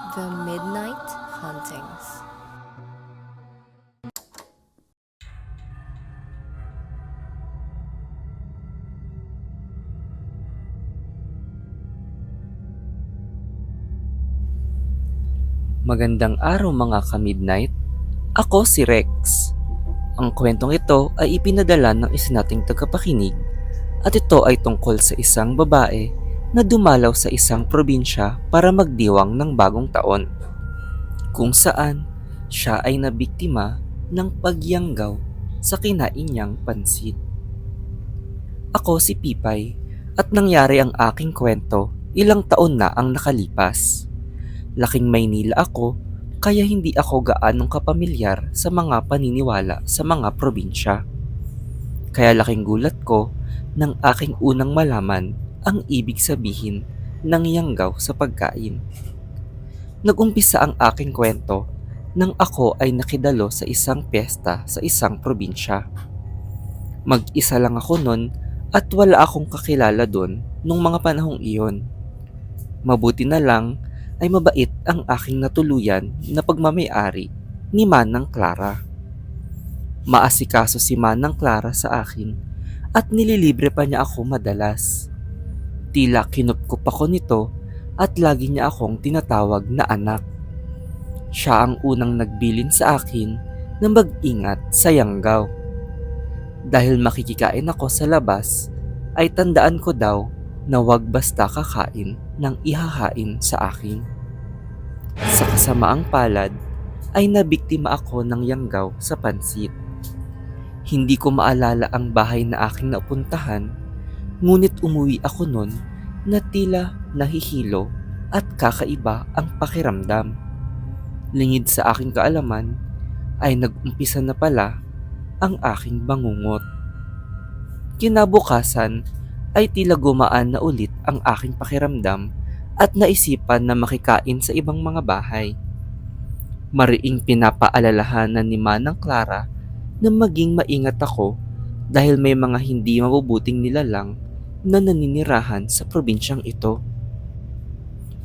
The Midnight Hauntings. Magandang araw mga ka-midnight. Ako si Rex. Ang kwentong ito ay ipinadala ng isa nating tagapakinig at ito ay tungkol sa isang babae na dumalaw sa isang probinsya para magdiwang ng bagong taon, kung saan siya ay nabiktima ng pagyanggaw sa kinain niyang pansit. Ako si Pipay at nangyari ang aking kwento ilang taon na ang nakalipas. Laking Maynila ako kaya hindi ako gaanong kapamilyar sa mga paniniwala sa mga probinsya. Kaya laking gulat ko nang aking unang malaman ang ibig sabihin ng yanggaw sa pagkain. Nagumpisa ang aking kwento nang ako ay nakidalo sa isang piyesta sa isang probinsya. Mag-isa lang ako nun at wala akong kakilala doon nung mga panahong iyon. Mabuti na lang ay mabait ang aking natuluyan na pagmamayari ni Manang Clara. Maasikaso si Manang Clara sa akin at nililibre pa niya ako madalas. Tila kinupkup ako nito at lagi niya akong tinatawag na anak. Siya ang unang nagbilin sa akin na mag-ingat sa yanggaw. Dahil makikikain ako sa labas, ay tandaan ko daw na wag basta kakain ng ihahain sa akin. Sa kasamaang palad ay nabiktima ako ng yanggaw sa pansit. Hindi ko maalala ang bahay na aking napuntahan, ngunit umuwi ako nun na tila nahihilo at kakaiba ang pakiramdam. Lingid sa aking kaalaman ay nag-umpisa na pala ang aking bangungot. Kinabukasan ay tila gumaan na ulit ang aking pakiramdam at naisipan na makikain sa ibang mga bahay. Mariing pinapaalalahanan ni Manang Clara na maging maingat ako dahil may mga hindi mabubuting nilalang na naninirahan sa probinsyang ito.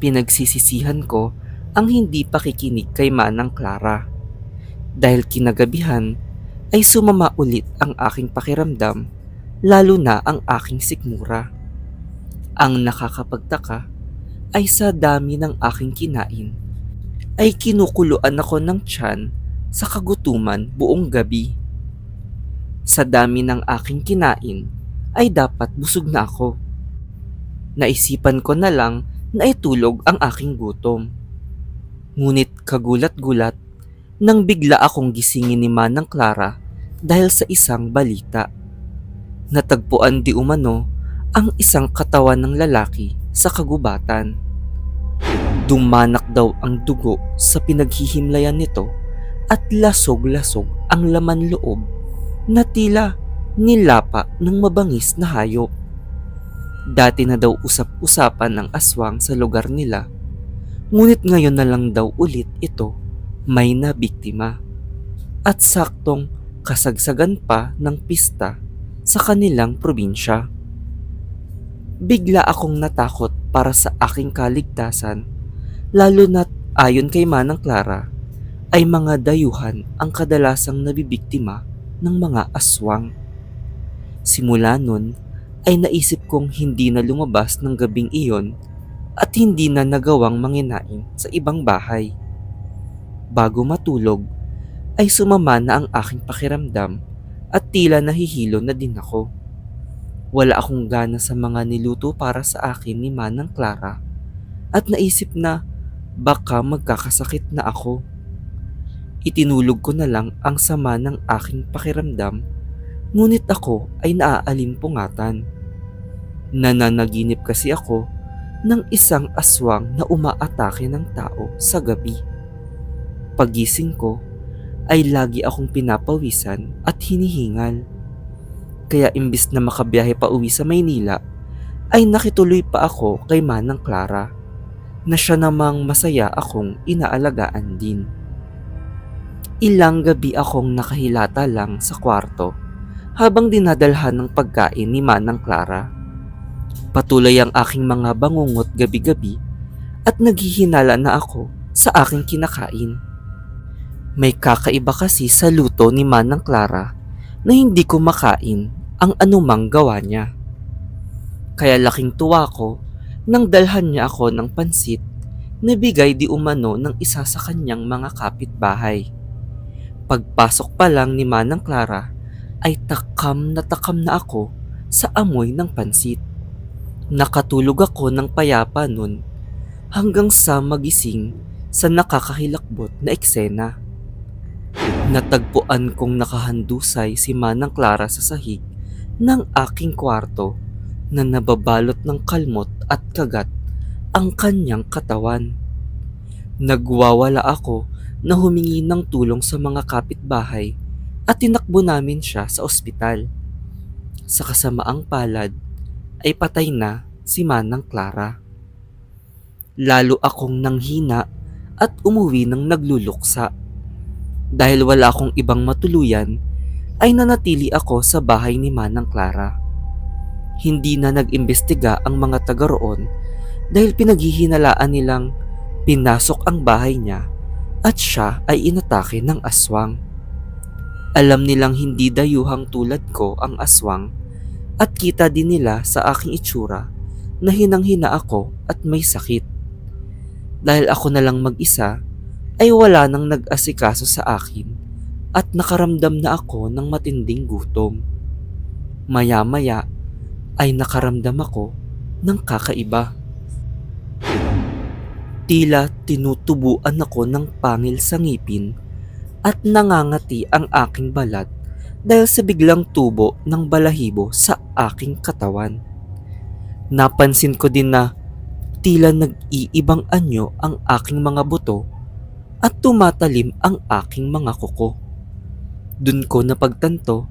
Pinagsisisihan ko ang hindi pakikinig kay Manang Clara dahil kinagabihan ay sumama ulit ang aking pakiramdam, lalo na ang aking sikmura. Ang nakakapagtaka ay sa dami ng aking kinain ay kinukuluan ako ng tiyan sa kagutuman buong gabi. Sa dami ng aking kinain ay dapat busog na ako. Naisipan ko na lang na itulog ang aking gutom. Ngunit kagulat-gulat nang bigla akong gisingin ni Manang Clara dahil sa isang balita. Natagpuan di umano ang isang katawan ng lalaki sa kagubatan. Dumanak daw ang dugo sa pinaghihimlayan nito at lasog-lasog ang laman loob na tila nilapa ng mabangis na hayop. Dati na daw usap-usapan ng aswang sa lugar nila, ngunit ngayon na lang daw ulit ito may nabiktima. At saktong kasagsagan pa ng pista sa kanilang probinsya. Bigla akong natakot para sa aking kaligtasan, lalo na't ayon kay Manang Clara ay mga dayuhan ang kadalasang nabibiktima ng mga aswang. Simula nun ay naisip kong hindi na lumabas ng gabing iyon at hindi na nagawang manginain sa ibang bahay. Bago matulog ay sumama na ang aking pakiramdam at tila nahihilo na din ako. Wala akong gana sa mga niluto para sa akin ni Manang Clara at naisip na baka magkakasakit na ako. Itinulog ko na lang ang sama ng aking pakiramdam, ngunit ako ay naaalimpungatan. Nananaginip kasi ako ng isang aswang na umaatake ng tao sa gabi. Pagising ko ay lagi akong pinapawisan at hinihingal. Kaya imbis na makabiyahe pa uwi sa Maynila, ay nakituloy pa ako kay Manang Clara na siya namang masaya akong inaalagaan din. Ilang gabi akong nakahilata lang sa kwarto habang dinadalhan ng pagkain ni Manang Clara. Patuloy ang aking mga bangungot gabi-gabi at naghihinala na ako sa aking kinakain. May kakaiba kasi sa luto ni Manang Clara na hindi ko makain ang anumang gawa niya. Kaya laking tuwa ko nang dalhan niya ako ng pansit na bigay di umano ng isa sa kanyang mga kapitbahay. Pagpasok pa lang ni Manang Clara ay takam na ako sa amoy ng pansit. Nakatulog ako ng payapa nun hanggang sa magising sa nakakahilakbot na eksena. Natagpuan kong nakahandusay si Manang Clara sa sahig ng aking kwarto na nababalot ng kalmot at kagat ang kanyang katawan. Nagwawala ako na humingi ng tulong sa mga kapitbahay at tinakbo namin siya sa ospital. Sa kasamaang palad ay patay na si Manang Clara. Lalo akong nanghina at umuwi ng nagluluksa. Dahil wala akong ibang matuluyan, ay nanatili ako sa bahay ni Manang Clara. Hindi na nag-imbestiga ang mga taga roon dahil pinaghihinalaan nilang pinasok ang bahay niya at siya ay inatake ng aswang. Alam nilang hindi dayuhang tulad ko ang aswang at kita din nila sa aking itsura na hinang-hina ako at may sakit. Dahil ako na lang mag-isa, ay wala nang nag-asikaso sa akin at nakaramdam na ako ng matinding gutom. Maya-maya ay nakaramdam ako ng kakaiba. Tila tinutubuan ako ng pangil sa ngipin at nangangati ang aking balat dahil sa biglang tubo ng balahibo sa aking katawan. Napansin ko din na tila nag-iibang anyo ang aking mga buto at tumatalim ang aking mga kuko. Dun ko napagtanto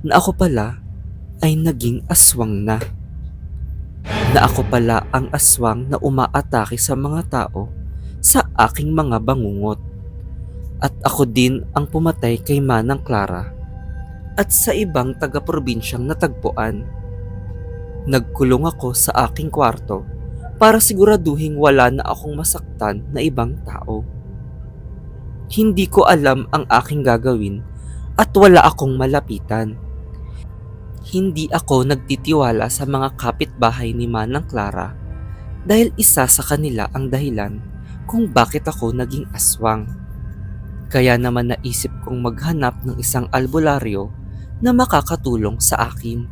na ako pala ay naging aswang na. Na ako pala ang aswang na umaatake sa mga tao sa aking mga bangungot. At ako din ang pumatay kay Manang Clara at sa ibang taga-probinsyang natagpuan. Nagkulong ako sa aking kwarto para siguraduhing wala na akong masaktan na ibang tao. Hindi ko alam ang aking gagawin at wala akong malapitan. Hindi ako nagtitiwala sa mga kapitbahay ni Manang Clara dahil isa sa kanila ang dahilan kung bakit ako naging aswang. Kaya naman naisip kong maghanap ng isang albularyo na makakatulong sa akin.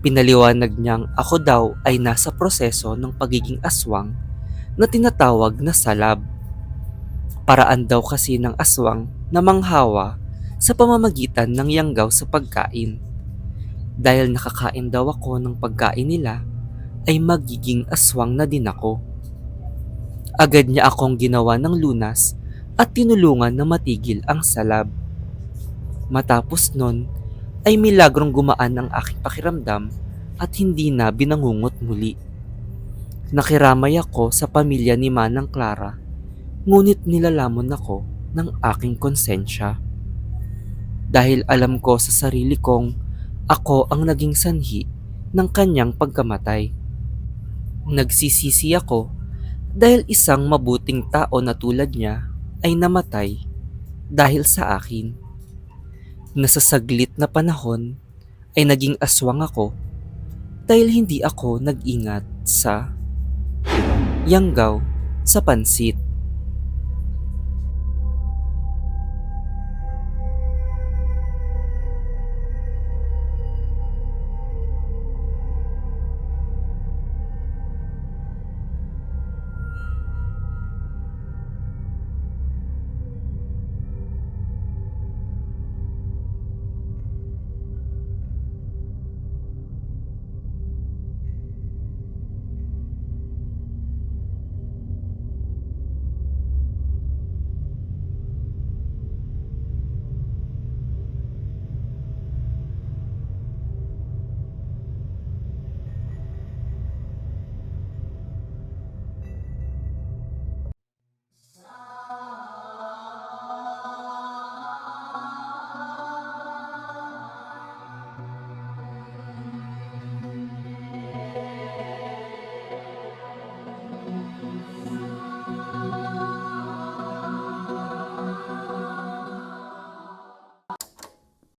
Pinaliwanag niyang ako daw ay nasa proseso ng pagiging aswang na tinatawag na salab. Paraan daw kasi ng aswang na manghawa sa pamamagitan ng yanggaw sa pagkain. Dahil nakakain daw ako ng pagkain nila, ay magiging aswang na din ako. Agad niya akong ginawa ng lunas at tinulungan na matigil ang salab. Matapos nun, ay milagrong gumaan ang aking pakiramdam at hindi na binangungot muli. Nakiramay ako sa pamilya ni Manang Clara, ngunit nilalamon ako ng aking konsensya. Dahil alam ko sa sarili kong ako ang naging sanhi ng kanyang pagkamatay. Nagsisisi ako dahil isang mabuting tao na tulad niya ay namatay dahil sa akin. Nasasaglit na panahon ay naging aswang ako dahil hindi ako nag-ingat sa yanggaw sa pansit.